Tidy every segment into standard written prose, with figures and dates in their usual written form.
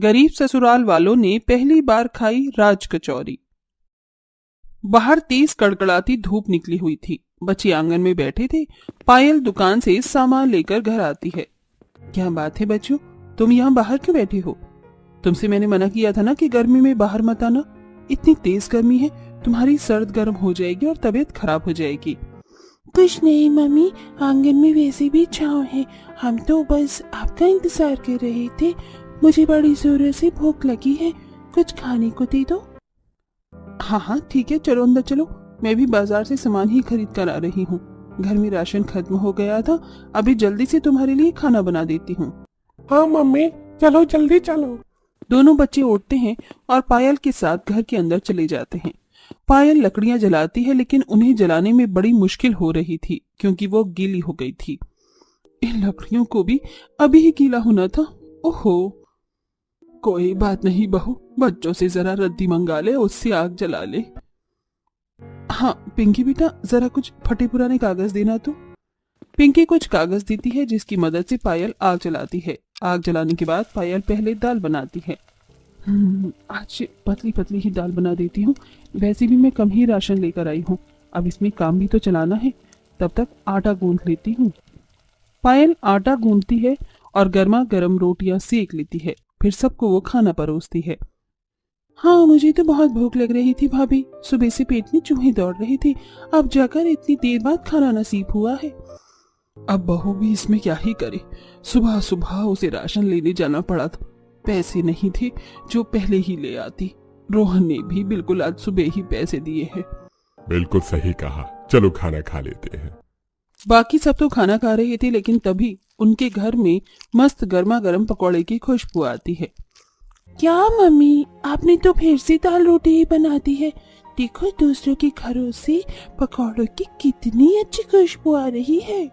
गरीब ससुराल वालों ने पहली बार खाई राज कचौरी। बाहर तेज कड़कड़ाती धूप निकली हुई थी। बच्चे आंगन में बैठे थे। पायल दुकान से सामान लेकर घर आती है। क्या बात है बच्चों, तुम यहाँ बाहर क्यों बैठे हो? तुमसे मैंने मना किया था ना कि गर्मी में बाहर मत आना। इतनी तेज गर्मी है, तुम्हारी सर्द गर्म हो जाएगी और तबीयत खराब हो जाएगी। कुछ नहीं मम्मी, आंगन में वैसे भी छांव है। हम तो बस आपका इंतजार कर रहे थे। मुझे बड़ी जोर से भूख लगी है, कुछ खाने को दे दो। हाँ हाँ ठीक है, चलो अंदर चलो। मैं भी बाजार से सामान ही खरीद कर आ रही हूँ। घर में राशन खत्म हो गया था, अभी जल्दी से तुम्हारे लिए खाना बना देती हूँ। हाँ मम्मी, चलो जल्दी चलो। दोनों बच्चे उठते हैं और पायल के साथ घर के अंदर चले जाते हैं। पायल लकड़ियां जलाती है, लेकिन उन्हें जलाने में बड़ी मुश्किल हो रही थी क्योंकि वो गीली हो गई थी। इन लकड़ियों को भी अभी ही गीला होना था। ओहो, कोई बात नहीं बहू, बच्चों से जरा रद्दी मंगा ले, उससे आग जला ले। हाँ पिंकी बेटा, जरा कुछ फटे पुराने कागज देना तो। पिंकी कुछ कागज देती है जिसकी मदद से पायल आग जलाती है। आग जलाने के बाद पायल पहले दाल बनाती है। आज पतली पतली ही दाल बना देती हूँ। वैसे भी मैं कम ही राशन लेकर आई हूँ, अब इसमें काम भी तो चलाना है। तब तक आटा गूंथ लेती हूँ। पायल आटा गूंथती है और गर्मा गर्म रोटियां सेक लेती है। फिर सबको वो खाना परोसती है। हाँ मुझे तो बहुत भूख लग रही थी भाभी, सुबह से पेट में चूहे दौड़ रही थी, अब जाकर इतनी देर बाद खाना नसीब हुआ है। अब बहू भी इसमें क्या ही करे, सुबह सुबह उसे राशन लेने जाना पड़ा था। पैसे नहीं थे जो पहले ही ले आती। रोहन ने भी बिल्कुल आज सुबह ही पैसे दिए हैं। बिल्कुल सही कहा, चलो खाना खा लेते हैं। बाकी सब तो खाना खा रहे थे, लेकिन तभी उनके घर में मस्त गर्मा गर्म पकौड़े की खुशबू आती है। क्या मम्मी, आपने तो फिर से दाल रोटी ही बना दी है। देखो दूसरों के घरों से पकौड़ों की कितनी अच्छी खुशबू आ रही है।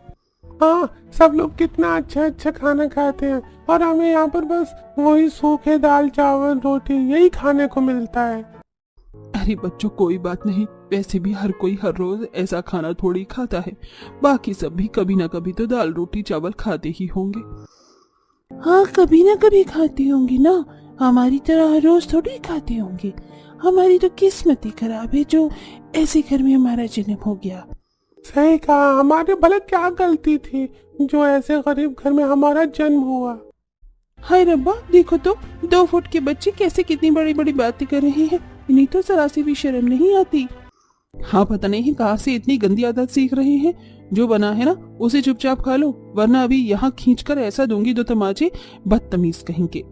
हाँ, सब लोग कितना अच्छा अच्छा खाना खाते हैं और हमें यहाँ पर बस वही सूखे दाल चावल रोटी यही खाने को मिलता है। अरे बच्चों कोई बात नहीं, वैसे भी हर कोई हर रोज ऐसा खाना थोड़ी खाता है। बाकी सब भी कभी ना कभी तो दाल रोटी चावल खाते ही होंगे। हाँ कभी ना कभी खाती होंगी ना, हमारी तरह हर रोज थोड़ी खाती होंगी। हमारी तो किस्मत ही खराब है जो ऐसे घर में हमारा जन्म हो गया। सही कहा, हमारे भले क्या गलती थी जो ऐसे गरीब घर में हमारा जन्म हुआ। हाय रब्बा, देखो तो 2 फुट के बच्चे कैसे कितनी बड़ी बड़ी बातें कर रहे हैं। इन्हें तो जरा सी भी शर्म नहीं आती। हाँ पता नहीं कहाँ से इतनी गंदी आदत सीख रहे हैं। जो बना है ना उसे चुपचाप खा लो, वरना अभी यहाँ खींचकर ऐसा दूंगी 2 तमाचे, बदतमीज कहेंगे।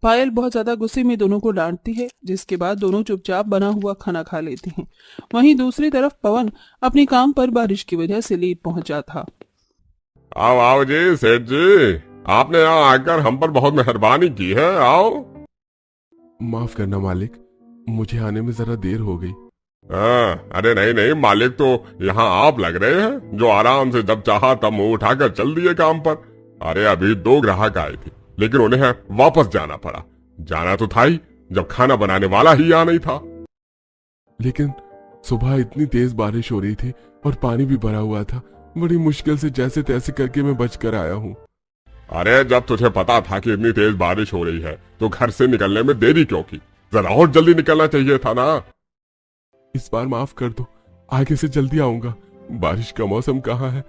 पायल बहुत ज्यादा गुस्से में दोनों को डांटती है, जिसके बाद दोनों चुपचाप बना हुआ खाना खा लेते हैं। वहीं दूसरी तरफ पवन अपने काम पर बारिश की वजह से लेट पहुंचा था। आओ आओ जी सेठ जी, आपने यहाँ आकर हम पर बहुत मेहरबानी की है। आओ। माफ करना मालिक, मुझे आने में जरा देर हो गई। अरे नहीं नहीं मालिक, तो यहाँ आप लग रहे हैं जो आराम से जब चाहा तब मुंह उठाकर चल दिए काम पर। अरे अभी 2 ग्राहक आए थे, लेकिन उन्हें वापस जाना पड़ा। जाना तो था ही जब खाना बनाने वाला ही यहाँ नहीं था। लेकिन सुबह इतनी तेज बारिश हो रही थी और पानी भी भरा हुआ था। बड़ी मुश्किल से जैसे तैसे करके मैं बचकर आया हूँ। अरे जब तुझे पता था कि इतनी तेज बारिश हो रही है तो घर से निकलने में देरी क्यों की? जरा और जल्दी निकलना चाहिए था ना। इस बार माफ कर दो, आगे से जल्दी आऊंगा। बारिश का मौसम कहाँ है,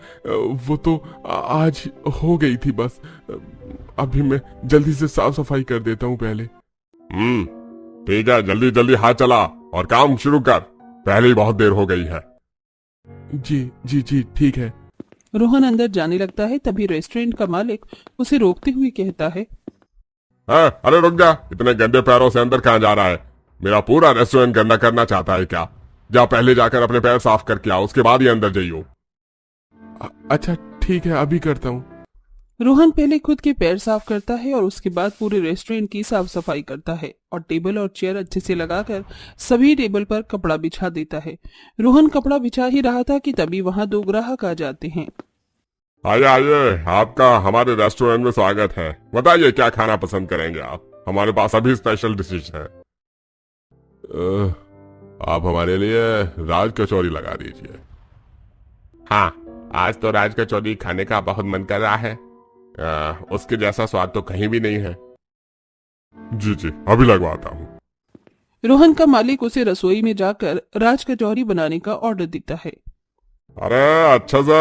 वो तो आज हो गई थी बस। अभी मैं जल्दी से साफ सफाई कर देता हूँ पहले। ठीक है, जल्दी जल्दी हाथ चला और काम शुरू कर, पहले ही बहुत देर हो गई है। जी जी जी ठीक है। रोहन अंदर जाने लगता है, तभी रेस्टोरेंट का मालिक उसे रोकते हुए कहता है, अरे रुक जा, इतने गंदे पैरों से अंदर कहाँ जा रहा है? मेरा पूरा रेस्टोरेंट गंदा करना चाहता है क्या? जा पहले जाकर अपने पैर साफ करके आओ, उसके बाद ही अंदर जाइयो। अच्छा ठीक है, अभी करता हूँ। रोहन पहले खुद के पैर साफ करता है और उसके बाद पूरे रेस्टोरेंट की साफ सफाई करता है और टेबल और चेयर अच्छे से लगाकर सभी टेबल पर कपड़ा बिछा देता है। रोहन कपड़ा बिछा ही रहा था कि तभी वहां 2 ग्राहक आ जाते हैं। आइए आइए, आपका हमारे रेस्टोरेंट में स्वागत है। बताइए क्या खाना पसंद करेंगे आप? हमारे पास अभी स्पेशल डिशेज है। आप हमारे लिए राज कचौरी लगा दीजिए। हाँ, आज तो राज कचौरी खाने का बहुत मन कर रहा है। उसके जैसा स्वाद तो कहीं भी नहीं है। जी जी, अभी लगवाता हूँ। रोहन का मालिक उसे रसोई में जाकर राज कचौरी बनाने का ऑर्डर देता है। अरे अच्छा से,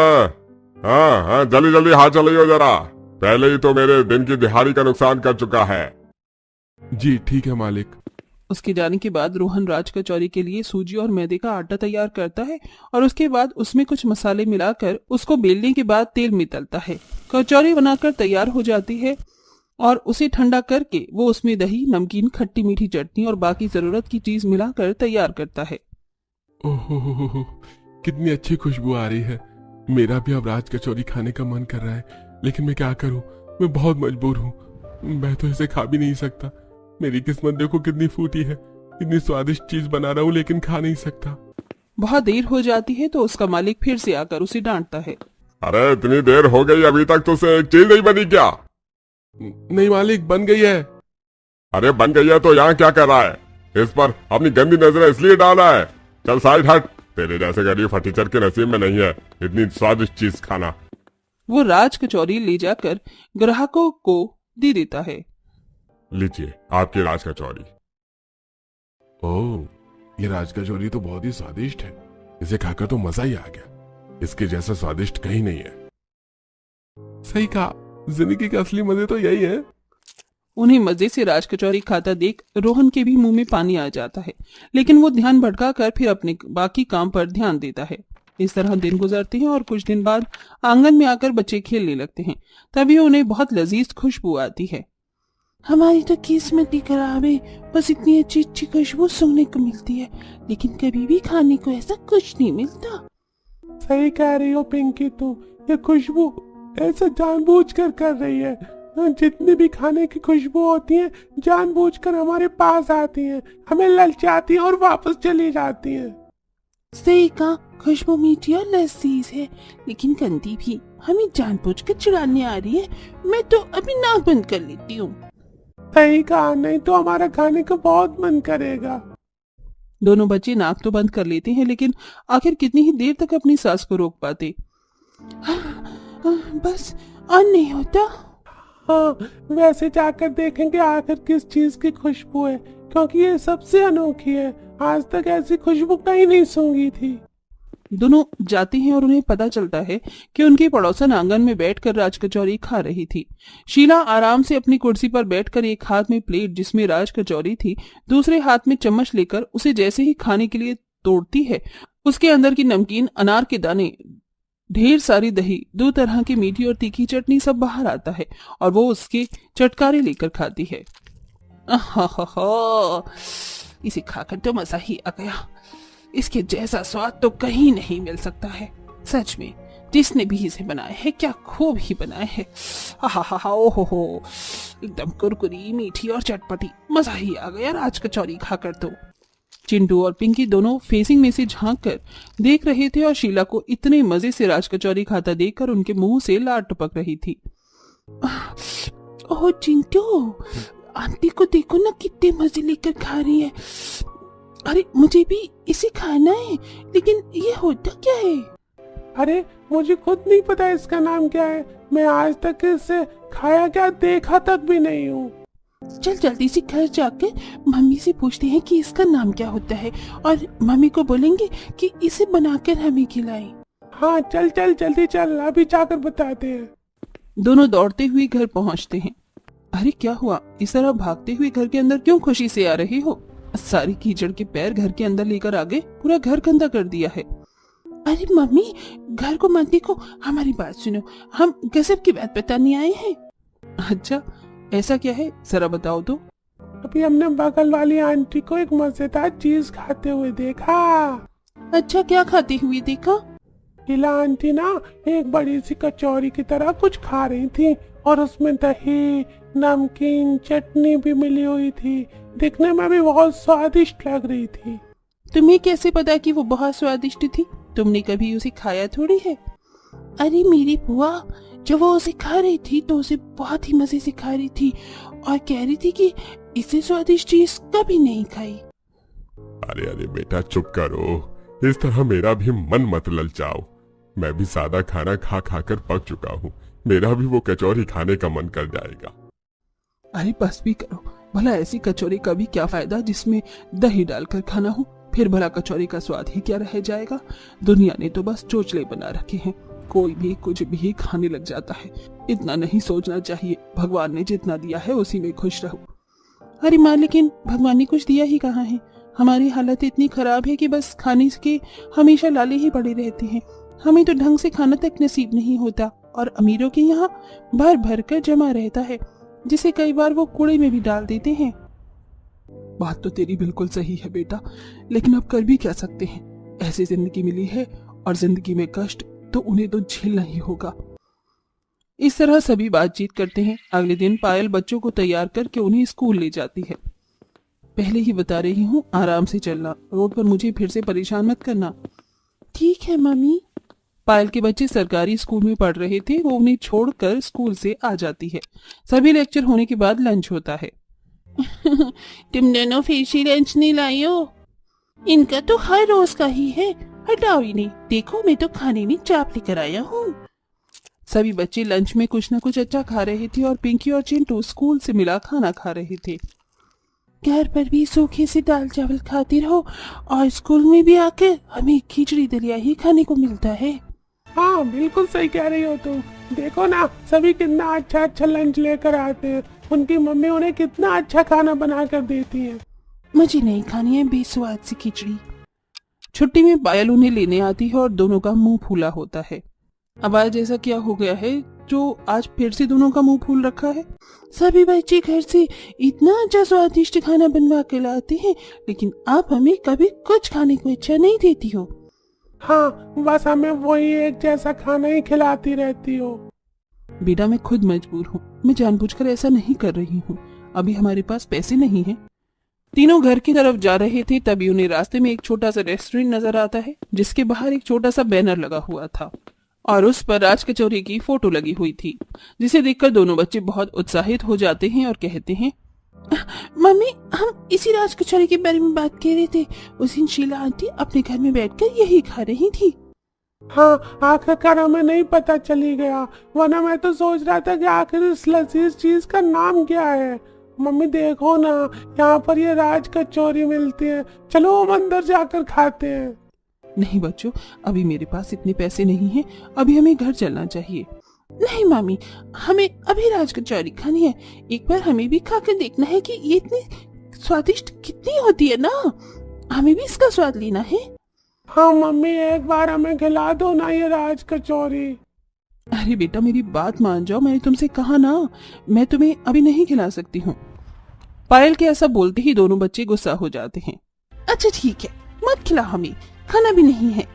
हाँ हाँ, जल्दी जल्दी हाथ चलाइयो जरा, पहले ही तो मेरे दिन की दिहाड़ी का नुकसान कर चुका है। जी ठीक है मालिक। उसके जाने के बाद रोहन राज कचौरी के लिए सूजी और मैदे का आटा तैयार करता है और उसके बाद उसमें कुछ मसाले मिलाकर उसको बेलने के बाद तेल में तलता है। कचौरी बनाकर तैयार हो जाती है और उसे ठंडा करके वो उसमें दही, नमकीन, खट्टी मीठी चटनी और बाकी जरूरत की चीज मिलाकर तैयार करता है। ओहो, कितनी अच्छी खुशबू आ रही है। मेरा भी अब राज कचौरी खाने का मन कर रहा है, लेकिन मैं क्या करूं, मैं बहुत मजबूर हूं। मैं तो इसे खा भी नहीं सकता। मेरी किस्मत देखो कितनी फूटी है, इतनी स्वादिष्ट चीज बना रहा हूं लेकिन खा नहीं सकता। बहुत देर हो जाती है तो उसका मालिक फिर से आकर उसे डांटता है। अरे इतनी देर हो गई, अभी तक तुझसे एक चीज नहीं बनी क्या? नहीं मालिक, बन गई है। अरे बन गई है तो यहाँ क्या कर रहा है? इस पर अपनी गंदी नजरें इसलिए डाला है? चल साइड हट, तेरे जैसे गरीब फटीचर के नसीब में नहीं है इतनी स्वादिष्ट चीज खाना। वो राज कचौरी ले जाकर ग्राहकों को दे देता है। लीजिए आपकी राज कचौरी। ओह, ये राज कचौरी तो बहुत ही स्वादिष्ट है। इसे खाकर तो मजा ही आ गया। इसके जैसा स्वादिष्ट कहीं नहीं है। सही कहा, जिंदगी के असली मजे तो यही है। उन्हें मजे से राज कचौरी खाता देख रोहन के भी मुंह में पानी आ जाता है, लेकिन वो ध्यान भटकाकर फिर अपने बाकी काम पर ध्यान देता है। इस तरह दिन गुजरते हैं और कुछ दिन बाद आंगन में आकर बच्चे खेलने लगते हैं। तभी उन्हें बहुत लजीज खुशबू आती है। हमारी तो किस्मत ही खराब है, बस इतनी अच्छी अच्छी खुशबू सूंघने को मिलती है, लेकिन कभी भी खाने को ऐसा कुछ नहीं मिलता। सही कह रही हो पिंकी, तू ये खुशबू ऐसा जानबूझकर कर रही है। जितनी भी खाने की खुशबू होती है जानबूझकर हमारे पास आती हैं, हमें ललचाती हैं और वापस चली जाती हैं। सही कहा, खुशबू मीठी और लजीज है, लेकिन गंदी भी। हमें जानबूझकर चिढ़ाने आ रही है। मैं तो अभी नाक बंद कर लेती हूँ। सही कहा, नहीं तो हमारा खाने का बहुत मन करेगा। दोनों बच्चे नाक तो बंद कर लेते हैं, लेकिन आखिर कितनी ही देर तक अपनी सांस को रोक पाते। बस और नहीं होता। हाँ, वैसे जाकर देखेंगे आखिर किस चीज की खुशबू है, क्योंकि ये सबसे अनोखी है। आज तक ऐसी खुशबू कहीं नहीं सूंघी थी। दोनों जाते हैं और उन्हें पता चलता है कि उनकी पड़ोसन आंगन में बैठकर राज कचौरी खा रही थी। शीला आराम से अपनी कुर्सी पर बैठकर एक हाथ में प्लेट जिसमें राज कचौरी थी, दूसरे हाथ में चम्मच लेकर उसे जैसे ही खाने के लिए तोड़ती है, उसके अंदर की नमकीन, अनार के दाने, ढेर सारी दही, 2 तरह की मीठी और तीखी चटनी सब बाहर आता है और वो उसके चटकारे लेकर खाती है। इसे खाकर तो मजा ही आ गया। इसके जैसा स्वाद तो कहीं नहीं मिल सकता है। सच में जिसने भी इसे बनाया है क्या खूब ही बनाया है। ओहो, एकदम कुरकुरी, मीठी और चटपटी। मजा ही आ गया राज कचौरी खाकर तो। चिंटू और पिंकी दोनों फेसिंग में से झांक कर देख रहे थे और शीला को इतने मजे से राज कचौरी खाता देखकर उनके मुंह से लार टपक रही थी। ओह चिंटू, आंटी को देखो ना कितने मजे लेकर खा रही है। अरे मुझे भी इसे खाना है, लेकिन ये होता क्या है? अरे मुझे खुद नहीं पता इसका नाम क्या है। मैं आज तक इसे खाया क्या देखा तक भी नहीं हूँ। चल जल्दी से घर जाकर मम्मी से पूछते हैं कि इसका नाम क्या होता है, और मम्मी को बोलेंगे कि इसे बनाकर हमें खिलाएं। हाँ चल चल जल्दी चल, अभी जाकर बताते हैं। दोनों दौड़ते हुए घर पहुंचते हैं। अरे क्या हुआ, इस तरह भागते हुए घर के अंदर क्यों खुशी से आ रहे हो? सारी कीचड़ के पैर घर के अंदर लेकर आ गए, पूरा घर गंदा कर दिया है। अरे मम्मी, घर को मत देखो, हमारी बात सुनो। हम गजब की बात बताने आए हैं। अच्छा, ऐसा क्या है, जरा बताओ तो। अभी हमने बगल वाली आंटी को एक मजेदार चीज खाते हुए देखा। अच्छा, क्या खाते हुए देखा? शीला आंटी ना एक बड़ी सी कचौरी की तरह कुछ खा रही थी और उसमें दही, नमकीन, चटनी भी मिली हुई थी। दिखने में भी बहुत स्वादिष्ट लग रही थी। तुम्हें कैसे पता कि वो बहुत स्वादिष्ट थी? तुमने कभी उसे खाया थोड़ी है। अरे मेरी बुआ, जब वो उसे खा रही थी तो उसे बहुत ही मजे से खा रही थी और कह रही थी कि इससे स्वादिष्ट चीज कभी नहीं खाई। अरे अरे बेटा चुप करो, इस तरह मेरा भी मन मत ललचाओ। मैं भी सादा खाना खा खाकर पक चुका हूँ, मेरा भी वो कचौरी खाने का मन कर जाएगा। अरे बस भी करो, भला ऐसी कचौरी का भी क्या फायदा जिसमें दही डालकर खाना हो। फिर भला कचौरी का स्वाद ही क्या रह जाएगा। दुनिया ने तो बस चोचले बना रखे हैं, कोई भी कुछ भी खाने लग जाता है। इतना नहीं सोचना चाहिए। भगवान ने जितना दिया है उसी में खुश रहो। अरे माँ, लेकिन भगवान ने कुछ दिया ही कहाँ है। हमारी हालत इतनी खराब है कि बस खाने के हमेशा लाले ही पड़े रहते हैं। हमें तो ढंग से खाना तक नसीब नहीं होता और अमीरों के यहाँ भर भर कर जमा रहता है, जिसे कई बार वो कूड़े में भी डाल देते हैं। बात तो तेरी बिल्कुल सही है बेटा, लेकिन अब कर भी क्या सकते हैं। ऐसी जिंदगी मिली है और जिंदगी में कष्ट तो उन्हें तो झेलना ही होगा। इस तरह सभी बातचीत करते हैं। अगले दिन पायल बच्चों को तैयार करके उन्हें स्कूल ले जाती है। पहले ही बता रही हूँ, आराम से चलना, रोड पर मुझे फिर से परेशान मत करना। ठीक है मम्मी। पायल के बच्चे सरकारी स्कूल में पढ़ रहे थे, वो उन्हें छोड़कर स्कूल से आ जाती है। सभी लेक्चर होने के बाद लंच होता है। तुम दोनों फिर से लंच नहीं लाई हो? इनका तो हर रोज का ही है, हटाओ ही नहीं। देखो, मैं तो खाने में चाप लेकर आया हूँ। सभी बच्चे लंच में कुछ न कुछ अच्छा खा रहे थे और पिंकी और चिंटू स्कूल से मिला खाना खा रहे थे। घर पर भी सूखे से दाल चावल खाते रहो और स्कूल में भी आकर हमें खिचड़ी दलिया ही खाने को मिलता है। हाँ, बिल्कुल सही कह रही हो तुम। देखो ना, सभी कितना अच्छा अच्छा लंच लेकर आते हैं। उनकी मम्मी उन्हें कितना अच्छा खाना बना कर देती है। मुझे नहीं खानी है बेस्वाद सी खिचड़ी। छुट्टी में पायल उन्हें लेने आती है और दोनों का मुंह फूला होता है। अब आज ऐसा क्या हो गया है जो आज फिर से दोनों का मुंह फूल रखा है? सभी बच्चे घर से इतना अच्छा स्वादिष्ट खाना बनवा के लाते हैं, लेकिन आप हमें कभी कुछ खाने को इच्छा नहीं देती हो। हाँ, बस हमें वही एक जैसा खाना ही खिलाती रहती हो। बेटा, मैं खुद मजबूर हूँ, मैं जानबूझकर ऐसा नहीं कर रही हूँ। अभी हमारे पास पैसे नहीं हैं। तीनों घर की तरफ जा रहे थे, तभी उन्हें रास्ते में एक छोटा सा रेस्टोरेंट नजर आता है, जिसके बाहर एक छोटा सा बैनर लगा हुआ था और उस पर राज कचौरी की फोटो लगी हुई थी, जिसे देखकर दोनों बच्चे बहुत उत्साहित हो जाते हैं और कहते हैं, मम्मी, हम इसी राज कचौरी के बारे में बात कर रहे थे। उस दिन शीला आंटी अपने घर में बैठकर यही खा रही थी। हाँ, आखिरकार हमें नहीं पता चली गया, वरना मैं तो सोच रहा था कि आखिर इस लजीज चीज का नाम क्या है। मम्मी देखो ना, यहाँ पर ये राज कचौरी मिलती है। चलो हम अंदर जाकर खाते हैं। नहीं बच्चों, अभी मेरे पास इतने पैसे नहीं हैं। अभी हमें घर चलना चाहिए। नहीं मामी, हमें अभी राज कचौरी खानी है। एक बार हमें भी खाकर देखना है कि ये इतनी स्वादिष्ट कितनी होती है ना। हमें भी इसका स्वाद लेना है। हाँ मम्मी, एक बार हमें खिला दो ना ये राज कचौरी। अरे बेटा, मेरी बात मान जाओ, मैंने तुमसे कहा ना, मैं तुम्हें अभी नहीं खिला सकती हूँ। पायल के ऐसा बोलते ही दोनों बच्चे गुस्सा हो जाते हैं। अच्छा ठीक है, मत खिला, हमें खाना भी नहीं है।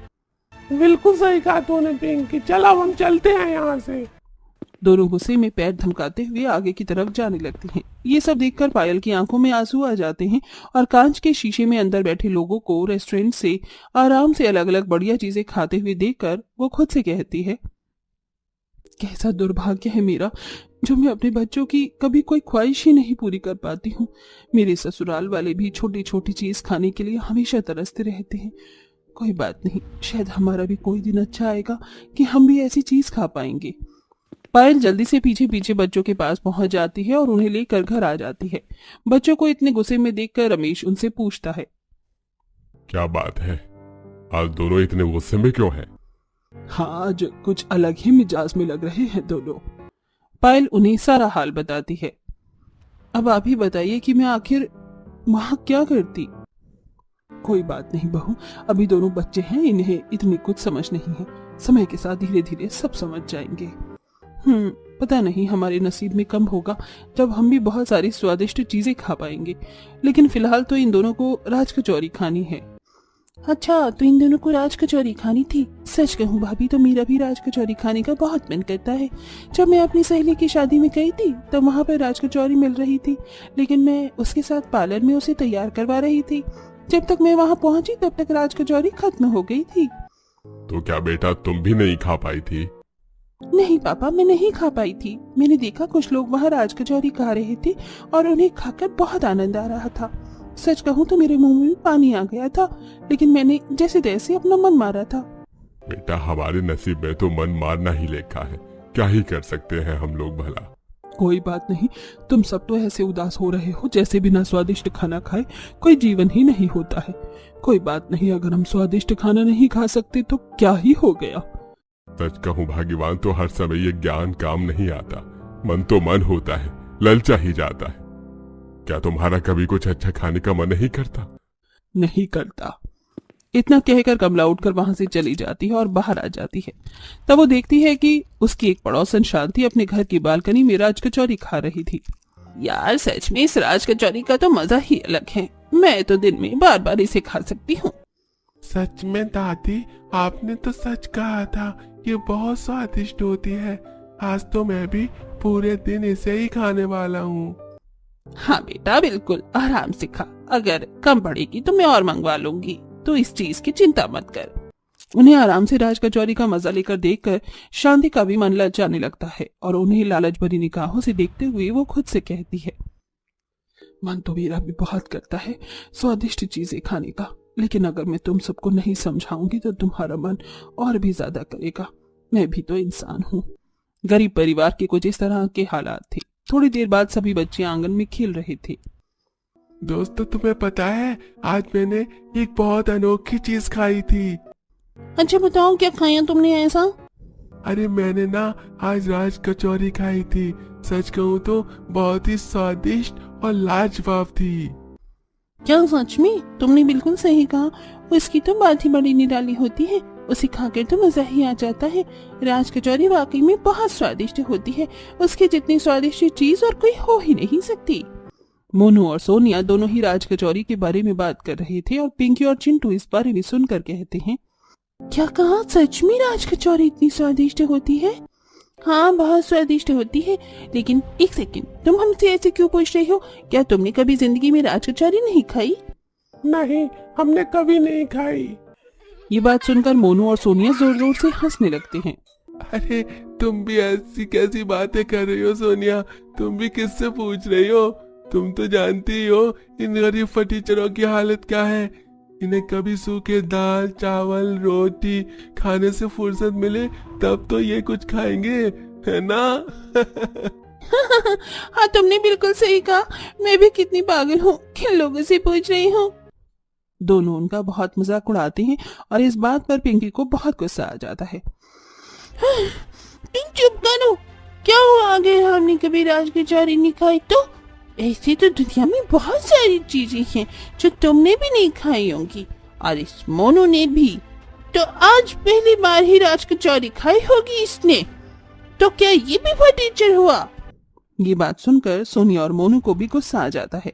बिल्कुल सही कहा तूने पिंकी, चलो हम चलते हैं यहाँ से। दोनों गुस्से में पैर धमकाते हुए आगे की तरफ जाने लगते हैं। ये सब देखकर पायल की आंखों में आंसू आ जाते हैं और कांच के शीशे में अंदर बैठे लोगों को रेस्टोरेंट से आराम से अलग अलग बढ़िया चीजें खाते हुए देखकर वो खुद से कहती है, कैसा दुर्भाग्य है मेरा जो मैं अपने बच्चों की कभी कोई ख्वाहिश ही नहीं पूरी कर पाती हूँ। मेरे ससुराल वाले भी छोटी छोटी चीज खाने के लिए हमेशा तरसते रहते हैं। कोई बात नहीं, शायद हमारा भी कोई दिन अच्छा आएगा कि हम भी ऐसी चीज खा पाएंगे। पायल जल्दी से पीछे पीछे बच्चों के पास पहुंच जाती है और उन्हें लेकर घर आ जाती है। बच्चों को इतने गुस्से में देखकर रमेश उनसे पूछता है, क्या बात है, आज दोनों इतने गुस्से में क्यों हैं? हाँ, आज कुछ अलग ही मिजाज में लग रहे हैं दोनों। पायल उन्हें सारा हाल बताती है। अब आप ही बताइए कि मैं आखिर वहां क्या करती। कोई बात नहीं बहू, अभी दोनों बच्चे हैं, इन्हें इतनी कुछ समझ नहीं है। समय के साथ धीरे धीरे सब समझ जाएंगे। पता नहीं हमारे नसीब में कम होगा जब हम भी बहुत सारी स्वादिष्ट चीजें खा पाएंगे, लेकिन फिलहाल तो इन दोनों को राज कचौरी खानी है। अच्छा, तो इन दोनों को राज कचौरी खानी थी। सच कहूँ भाभी, तो मेरा भी राज कचौरी खाने का बहुत मन करता है। जब मैं अपनी सहेली की शादी में गई थी तब वहाँ पर राज कचौरी मिल रही थी, लेकिन मैं उसके साथ पार्लर में उसे तैयार करवा रही थी। जब तक मैं वहाँ पहुँची तब तक राज कचौरी खत्म हो गई थी। तो क्या बेटा तुम भी नहीं खा पाई थी? नहीं पापा, मैं नहीं खा पाई थी। मैंने देखा कुछ लोग वहाँ राज कचौरी खा रहे थे और उन्हें खाकर बहुत आनंद आ रहा था। सच कहूँ तो मेरे मुंह में भी पानी आ गया था, लेकिन मैंने जैसे तैसे अपना मन मारा था। बेटा, हमारे नसीब में तो मन मारना ही लिखा है, क्या ही कर सकते हैं हम लोग भला। कोई बात नहीं, तुम सब तो ऐसे उदास हो रहे हो जैसे बिना स्वादिष्ट खाना खाए कोई जीवन ही नहीं होता है। कोई बात नहीं, अगर हम स्वादिष्ट खाना नहीं खा सकते तो क्या ही हो गया। सच कहूं भाग्यवान, तो हर समय ये ज्ञान काम नहीं आता। मन तो मन होता है, ललचा ही जाता है। क्या तुम्हारा कभी कुछ अच्छा खाने का मन नहीं करता? नहीं करता। इतना कहकर कमला उठकर वहां से चली जाती है और बाहर आ जाती है। तब वो देखती है कि उसकी एक पड़ोसन शांति अपने घर की बालकनी में राज कचौरी खा रही थी। यार सच में इस राज कचौरी का तो मजा ही अलग है। मैं तो दिन में बार बार इसे खा सकती हूँ। सच में दादी, आपने तो सच कहा था, ये बहुत स्वादिष्ट होती है। आज तो मैं भी पूरे दिन इसे ही खाने वाला हूँ। हाँ बेटा, बिल्कुल आराम से खा। अगर कम पड़ेगी तो मैं और मंगवा लूंगी, तो इस चीज की चिंता मत कर। उन्हें आराम से राज कचौरी का मजा लेकर देखकर शांति का भी मन ललचाने लगता है और उन्हें लालच भरी निगाहों से देखते हुए वो खुद से कहती है, मन तो मेरा भी बहुत करता है स्वादिष्ट चीजें खाने का, लेकिन अगर मैं तुम सबको नहीं समझाऊंगी तो तुम्हारा मन और भी ज्यादा करेगा। मैं भी तो इंसान हूँ। गरीब परिवार के कुछ इस तरह के हालात थे। थोड़ी देर बाद सभी बच्चे आंगन में खेल रहे थे। दोस्तों, तुम्हें पता है आज मैंने एक बहुत अनोखी चीज खाई थी। अच्छा बताओ, क्या खाया तुमने ऐसा? अरे मैंने ना आज राज कचौरी खाई थी। सच कहूँ तो बहुत ही स्वादिष्ट और लाजवाब थी। क्या सच में? तुमने बिल्कुल सही कहा। उसकी तो बात ही बड़ी निराली होती है। उसे खाकर तो मजा ही आ जाता है। राज कचौरी वाकई में बहुत स्वादिष्ट होती है। उसके जितनी स्वादिष्ट चीज और कोई हो ही नहीं सकती। मोनू और सोनिया दोनों ही राज कचौरी के बारे में बात कर रहे थे और पिंकी और चिंटू इस बारे में सुनकर कहते हैं, क्या कहा? सच में राज कचौरी इतनी स्वादिष्ट होती है? हाँ, बहुत स्वादिष्ट होती है। लेकिन एक सेकंड, तुम हमसे ऐसे क्यों पूछ रही हो? क्या तुमने कभी जिंदगी में राज कचौरी नहीं खाई? नहीं, हमने कभी नहीं खाई। ये बात सुनकर मोनू और सोनिया जोर जोर से हंसने लगते हैं। अरे तुम भी ऐसी कैसी बातें कर रही हो सोनिया? तुम भी किससे पूछ रही हो? तुम तो जानती ही हो इन गरीब फटीचरों की हालत क्या है। इन्हें कभी सूखे दाल चावल रोटी खाने से फुर्सत मिले तब तो ये कुछ खाएंगे, है ना? हाँ, तुमने बिल्कुल सही कहा। मैं भी कितनी पागल हूँ, किन लोगों से पूछ रही हूँ। दोनों उनका बहुत मजाक उड़ाते हैं और इस बात पर पिंकी को बहुत गुस्सा आ जाता है। तुम चुप करो। क्या हुआ अगर हमने कभी राज कचौरी नहीं खाई तो? ऐसी तो दुनिया में बहुत सारी चीजें हैं जो तुमने भी नहीं खाई होंगी, और इस मोनू ने भी। तो आज पहली बार ही राज कचौरी खाई होगी इसने। तो क्या ये भी फटीचर हुआ? ये बात सुनकर सोनिया और मोनू को भी गुस्सा आ जाता है।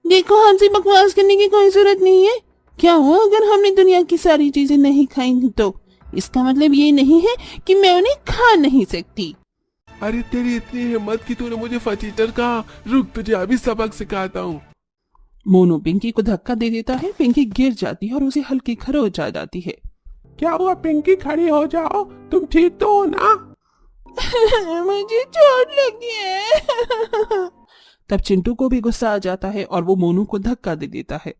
देखो, हमसे बकवास करने की कोई जरूरत नहीं है। क्या हुआ अगर हमने दुनिया की सारी चीजें नहीं खाई तो? इसका मतलब ये नहीं है कि मैं उन्हें खा नहीं सकती। अरे तेरी इतनी हिम्मत कि तूने मुझे फटीचर कहा। रुक, तुझे अभी सबक सिखाता हूँ। मोनू पिंकी को धक्का दे देता है। पिंकी गिर जाती है और उसे हल्की खरोच आ जाती है। क्या हुआ पिंकी? खड़ी हो जाओ, तुम ठीक तो हो ना? मुझे चोट लगी है। तब चिंटू को भी गुस्सा आ जाता है और वो मोनू को धक्का दे देता है।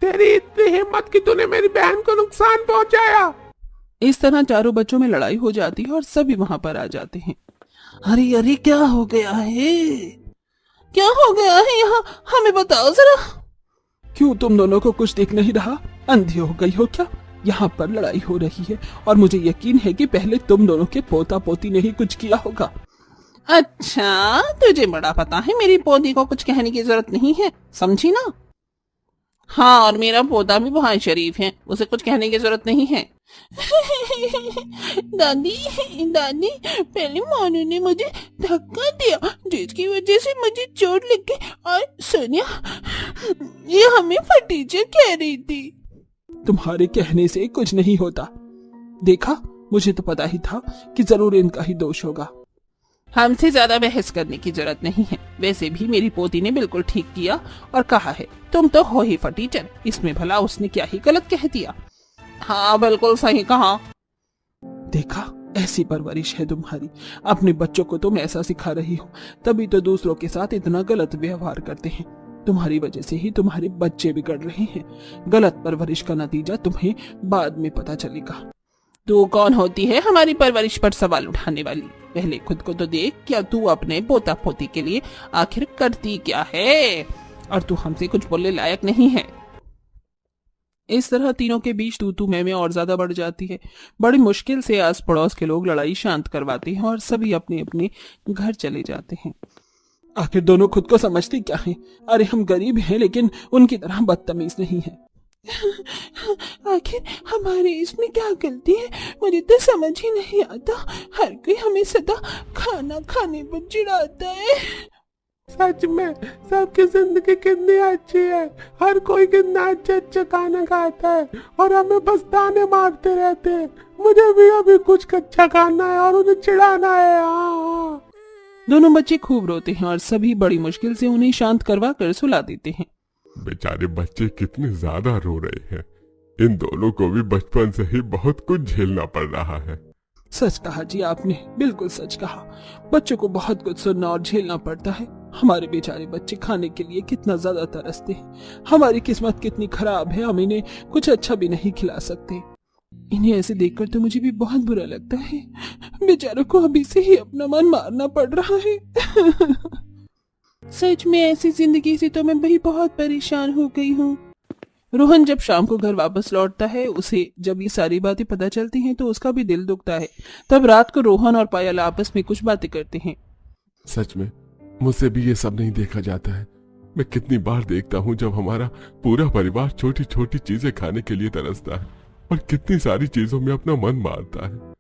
तेरी इतनी हिम्मत कि तूने मेरी बहन को नुकसान पहुंचाया। इस तरह चारों बच्चों में लड़ाई हो जाती है और सभी वहां पर आ जाते हैं। अरे अरे, क्या हो गया है? क्या हो गया है यहाँ? हमें बताओ जरा। क्यों, तुम दोनों को कुछ दिख नहीं रहा? अंधी हो गई हो क्या? यहाँ पर लड़ाई हो रही है और मुझे यकीन है कि पहले तुम दोनों के पोता पोती ने ही कुछ किया होगा। अच्छा, तुझे बड़ा पता है। मेरी पोती को कुछ कहने की जरूरत नहीं है, समझी ना? हाँ, और मेरा पोता भी बहुत शरीफ है, उसे कुछ कहने की जरूरत नहीं है। दादी दादी, पहले मोनू ने मुझे धक्का दिया जिसकी वजह से मुझे चोट लग गई, और सोनिया ये हमें फटीचर कह रही थी। तुम्हारे कहने से कुछ नहीं होता। देखा, मुझे तो पता ही था कि जरूर इनका ही दोष होगा। हमसे ज्यादा बहस करने की जरूरत नहीं है। वैसे भी मेरी पोती ने बिल्कुल ठीक किया और कहा है। तुम तो हो ही फटीचर, इसमें भला उसने क्या ही गलत कह दिया। हाँ, बिल्कुल सही कहा। देखा, ऐसी परवरिश है तुम्हारी। अपने बच्चों को तुम ऐसा सिखा रही हो, तभी तो दूसरों के साथ इतना गलत व्यवहार करते हैं। तुम्हारी वजह से ही तुम्हारे बच्चे बिगड़ रहे हैं। गलत परवरिश का नतीजा तुम्हें बाद में पता चलेगा। तू कौन होती है हमारी परवरिश पर सवाल उठाने वाली? पहले खुद को तो देख, क्या तू अपने पोता पोती के लिए आखिर करती क्या है? और तू हमसे कुछ बोलने लायक नहीं है। इस तरह तीनों के बीच तू मैं और ज्यादा बढ़ जाती है। बड़ी मुश्किल से आस पड़ोस के लोग लड़ाई शांत करवाते हैं और सभी अपने अपने घर चले जाते हैं। आखिर दोनों खुद को समझते क्या है? अरे हम गरीब हैं लेकिन उनकी तरह बदतमीज नहीं है। आखिर हमारे इसमें क्या गलती है? मुझे तो समझ ही नहीं आता। हर कोई हमें सदा खाना खाने पर चिढ़ाता है। सच में सबकी जिंदगी कितनी अच्छी है, हर कोई कितना अच्छा खाना खाता है और हमें बस ताने मारते रहते हैं। मुझे भी अभी कुछ अच्छा खाना है और उन्हें चिढ़ाना है। दोनों बच्चे खूब रोते हैं और सभी बड़ी मुश्किल से उन्हें शांत करवा कर सुला देते हैं। बेचारे बच्चे कितने ज्यादा रो रहे हैं। इन दोनों को भी बचपन से ही बहुत कुछ झेलना पड़ रहा है। सच कहा जी आपने, बिल्कुल सच कहा। बच्चों को बहुत कुछ सुनना और झेलना पड़ता है। हमारे बेचारे बच्चे खाने के लिए कितना ज्यादा तरसते हैं। हमारी किस्मत कितनी खराब है, हम इन्हें कुछ अच्छा भी नहीं खिला सकते। इन्हें ऐसे देखकर तो मुझे भी बहुत बुरा लगता है। बेचारों को अभी से ही अपना मन मारना पड़ रहा है। सच में ऐसी जिंदगी से तो मैं भी बहुत परेशान हो गई हूँ। रोहन जब शाम को घर वापस लौटता है, उसे जब ये सारी बातें पता चलती हैं तो उसका भी दिल दुखता है। तब रात को रोहन और पायल आपस में कुछ बातें करते हैं। सच में मुझसे भी ये सब नहीं देखा जाता है। मैं कितनी बार देखता हूँ जब हमारा पूरा परिवार छोटी छोटी चीजें खाने के लिए तरसता है और कितनी सारी चीजों में अपना मन मारता है।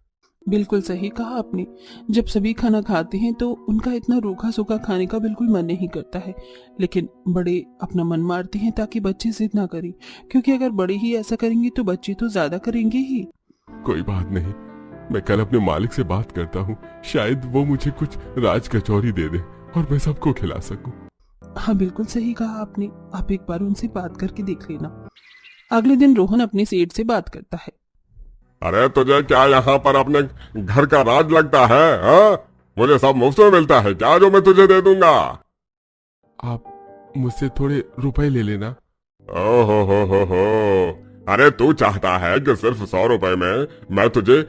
बिल्कुल सही कहा आपने। जब सभी खाना खाते हैं तो उनका इतना रूखा सूखा खाने का बिल्कुल मन नहीं करता है, लेकिन बड़े अपना मन मारते हैं ताकि बच्चे जिद ना करें, क्योंकि अगर बड़े ही ऐसा करेंगे तो बच्चे तो ज्यादा करेंगे ही। कोई बात नहीं, मैं कल अपने मालिक से बात करता हूँ, शायद वो मुझे कुछ राज कचौरी दे दे और मैं सबको खिला सकूं। हाँ बिल्कुल सही कहा आपने, आप एक बार उनसे बात करके देख लेना। अगले दिन रोहन अपने सेठ से बात करता है। अरे तुझे क्या यहाँ पर अपने घर का राज लगता है? हा? मुझे सब मुफ्त में मिलता है क्या जो मैं तुझे दे दूंगा? आप मुझसे थोड़े रुपए ले लेना। ओहो हो। अरे तू चाहता है कि सिर्फ 100 रुपए में मैं तुझे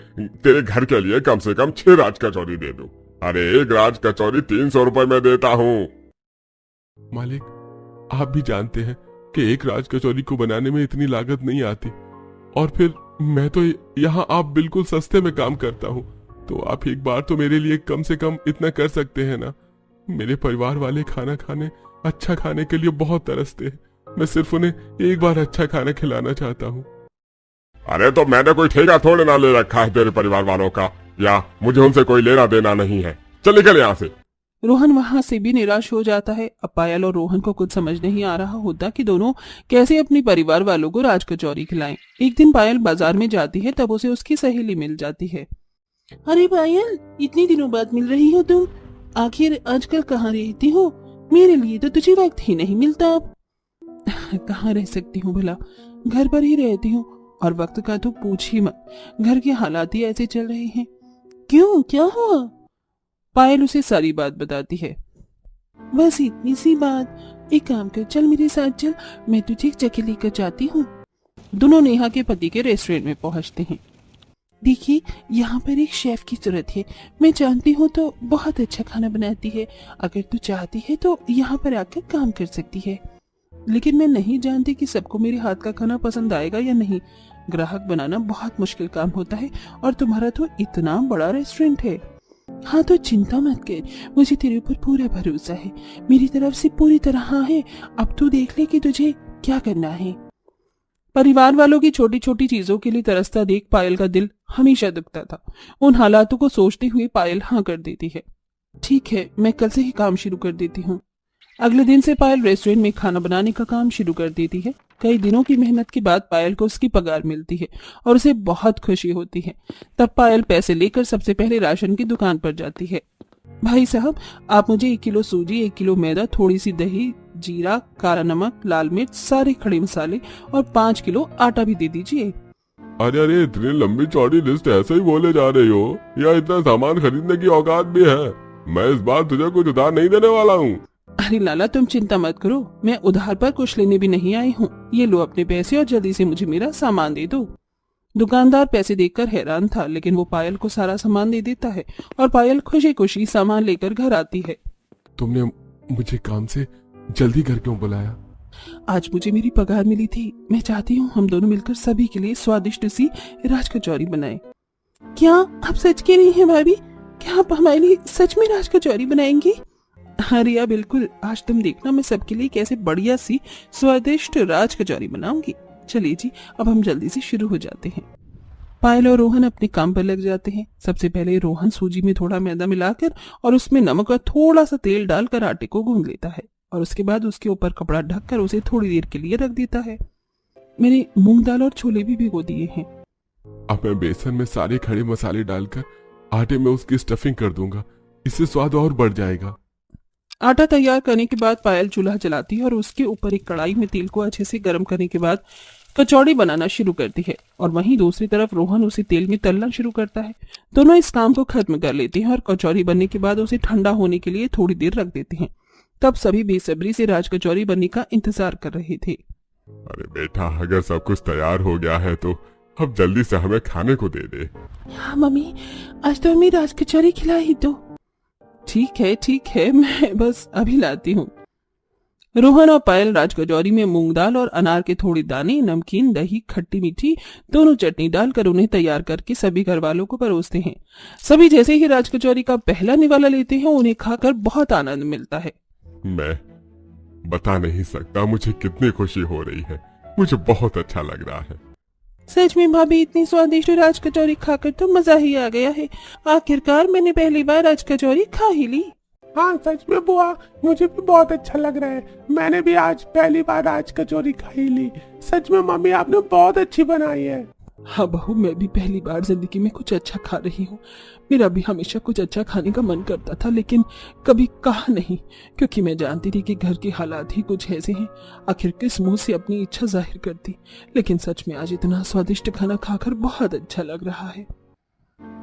तेरे घर के लिए कम से कम 6 राज कचौरी दे दूं। अरे एक राज कचौरी 300 रुपए में देता हूँ। मालिक, आप भी जानते हैं कि एक राज कचौरी को बनाने में इतनी लागत नहीं आती, और फिर मैं तो यहाँ आप बिल्कुल सस्ते में काम करता हूँ, तो आप एक बार तो मेरे लिए कम से कम इतना कर सकते हैं ना। मेरे परिवार वाले खाना खाने, अच्छा खाने के लिए बहुत तरसते हैं। मैं सिर्फ उन्हें एक बार अच्छा खाना खिलाना चाहता हूँ। अरे तो मैंने कोई ठेका थोड़े ना ले रखा है तेरे परिवार वालों का, या मुझे उनसे कोई लेना देना नहीं है। चल निकल यहाँ से। रोहन वहां से भी निराश हो जाता है। अब पायल और रोहन को कुछ समझ नहीं आ रहा होता कि दोनों कैसे अपने परिवार वालों को राज कचौरी खिलाएं। एक दिन पायल बाजार में जाती है, तब उसे उसकी सहेली मिल जाती है। अरे पायल, इतनी दिनों बाद मिल रही हो तुम। आखिर आजकल कहाँ रहती हो? मेरे लिए तो तुझे वक्त ही नहीं मिलता अब। कहाँ रह सकती हूँ भला, घर पर ही रहती हूँ, और वक्त का तो पूछ ही मत। घर के हालात ही ऐसे चल रहे हैं। क्यों, क्या हुआ? पायल उसे सारी बात बताती है। बस इतनी सी बात? एक काम कर, चल मेरे साथ चल, मैं तुझे एक जगह लेकर जाती हूँ। दोनों नेहा के पति के रेस्टोरेंट में पहुँचते हैं। देखिए, यहाँ पर एक शेफ की जरूरत है। मैं जानती हूँ तो बहुत अच्छा खाना बनाती है। अगर तू चाहती है तो यहाँ पर आकर काम कर सकती है। लेकिन मैं नहीं जानती कि सबको मेरे हाथ का खाना पसंद आएगा या नहीं। ग्राहक बनाना बहुत मुश्किल काम होता है, और तुम्हारा तो इतना बड़ा रेस्टोरेंट है। हाँ तो चिंता मत कर, मुझे तेरे ऊपर पूरा भरोसा है। मेरी तरफ से पूरी तरह हाँ है। अब तू देख ले कि तुझे क्या करना है। परिवार वालों की छोटी छोटी चीजों के लिए तरसता देख पायल का दिल हमेशा दुखता था। उन हालातों को सोचते हुए पायल हाँ कर देती है। ठीक है, मैं कल से ही काम शुरू कर देती हूँ। अगले दिन से पायल रेस्टोरेंट में खाना बनाने का काम शुरू कर देती है। कई दिनों की मेहनत के बाद पायल को उसकी पगार मिलती है और उसे बहुत खुशी होती है। तब पायल पैसे लेकर सबसे पहले राशन की दुकान पर जाती है। भाई साहब, आप मुझे 1 किलो सूजी, 1 किलो मैदा, थोड़ी सी दही, जीरा, काला नमक, लाल मिर्च, सारे खड़े मसाले और 5 किलो आटा भी दे दीजिए। अरे इतनी लंबी चौड़ी लिस्ट ऐसे ही बोले जा रही हो, या इतना सामान खरीदने की औकात भी है? मैं इस बार तुझे कुछ उधार नहीं देने वाला हूँ। अरे लाला, तुम चिंता मत करो, मैं उधार पर कुछ लेने भी नहीं आई हूँ। ये लो अपने पैसे और जल्दी से मुझे मेरा सामान दे दो। दुकानदार पैसे देखकर हैरान था, लेकिन वो पायल को सारा सामान दे देता है और पायल खुशी खुशी सामान लेकर घर आती है। तुमने मुझे काम से जल्दी घर क्यों बुलाया? आज मुझे मेरी पगार मिली थी, मैं चाहती हूँ हम दोनों मिलकर सभी के लिए स्वादिष्ट सी राज कचौरी बनाएं। क्या आप सच कह रही हैं भाभी? क्या आप हमारे लिए सच में राज कचौरी बनाएंगी? हाँ रिया, बिल्कुल। आज तुम देखना मैं सबके लिए कैसे बढ़िया सी स्वादिष्ट राज कचौरी बनाऊंगी। चलिए जी, अब हम जल्दी से शुरू हो जाते हैं। पायल और रोहन अपने काम पर लग जाते हैं। सबसे पहले रोहन सूजी में थोड़ा मैदा मिलाकर और उसमें नमक और थोड़ा सा तेल डालकर आटे को गूंद लेता है और उसके बाद उसके ऊपर कपड़ा ढककर उसे थोड़ी देर के लिए रख देता है। मैंने मूंग दाल और छोले भी भिगो दिए हैं। अब मैं बेसन में सारे खड़े मसाले डालकर आटे में उसकी स्टफिंग कर दूंगा, इससे स्वाद और बढ़ जाएगा। आटा तैयार करने के बाद पायल चूल्हा जलाती है और उसके ऊपर एक कढ़ाई में तेल को अच्छे से गर्म करने के बाद कचौड़ी बनाना शुरू करती है और वहीं दूसरी तरफ रोहन उसे तेल में तलना शुरू करता है। दोनों इस काम को खत्म कर लेते हैं और कचौड़ी बनने के बाद उसे ठंडा होने के लिए थोड़ी देर रख देते हैं। तब सभी बेसब्री से राज कचौरी बनने का इंतजार कर रहे थे। अरे बेटा, अगर सब कुछ तैयार हो गया है तो अब जल्दी से हमें खाने को दे दे। हाँ मम्मी, आज तो हमें राज कचौरी खिलाई दो। ठीक है, मैं बस अभी लाती हूँ। रोहन और पायल राज कचौरी में मूंग दाल और अनार के थोड़े दाने, नमकीन, दही, खट्टी मीठी दोनों चटनी डालकर उन्हें तैयार करके सभी घर वालों को परोसते हैं। सभी जैसे ही राज कचौरी का पहला निवाला लेते हैं उन्हें खाकर बहुत आनंद मिलता है। मैं बता नहीं सकता मुझे कितनी खुशी हो रही है। मुझे बहुत अच्छा लग रहा है। सच में भाभी, इतनी स्वादिष्ट राज कचौरी खाकर तो मजा ही आ गया है। आखिरकार मैंने पहली बार राज कचौरी खा ही ली। हाँ सच में बुआ, मुझे भी बहुत अच्छा लग रहा है। मैंने भी आज पहली बार राज कचौरी खाई ली। सच में मम्मी, आपने बहुत अच्छी बनाई है। हाँ बहू, मैं भी पहली बार जिंदगी में कुछ अच्छा खा रही हूँ। मेरा भी हमेशा कुछ अच्छा खाने का मन करता था, लेकिन कभी कहा नहीं, क्योंकि मैं जानती थी कि घर के हालात ही कुछ ऐसे हैं। आखिर किस मुंह से अपनी इच्छा जाहिर करती। लेकिन सच में आज इतना स्वादिष्ट खाना खाकर बहुत अच्छा लग रहा है।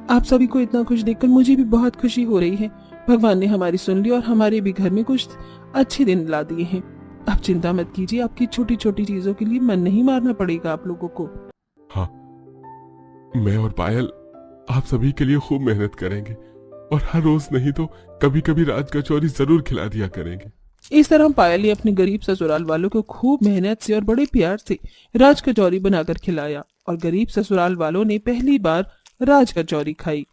आप सभी को इतना खुश देखकर मुझे भी बहुत खुशी हो रही है। भगवान ने हमारी सुन ली और हमारे भी घर में कुछ अच्छे दिन ला दिए हैं। आप चिंता मत कीजिए, आपकी छोटी छोटी चीजों के लिए मन नहीं मारना पड़ेगा आप लोगों को। हाँ, मैं और पायल आप सभी के लिए खूब मेहनत करेंगे और हर रोज नहीं तो कभी कभी राज कचौरी जरूर खिला दिया करेंगे। इस तरह पायल ने अपने गरीब ससुराल वालों को खूब मेहनत से और बड़े प्यार से राज कचौरी बनाकर खिलाया और गरीब ससुराल वालों ने पहली बार राज कचौरी खाई।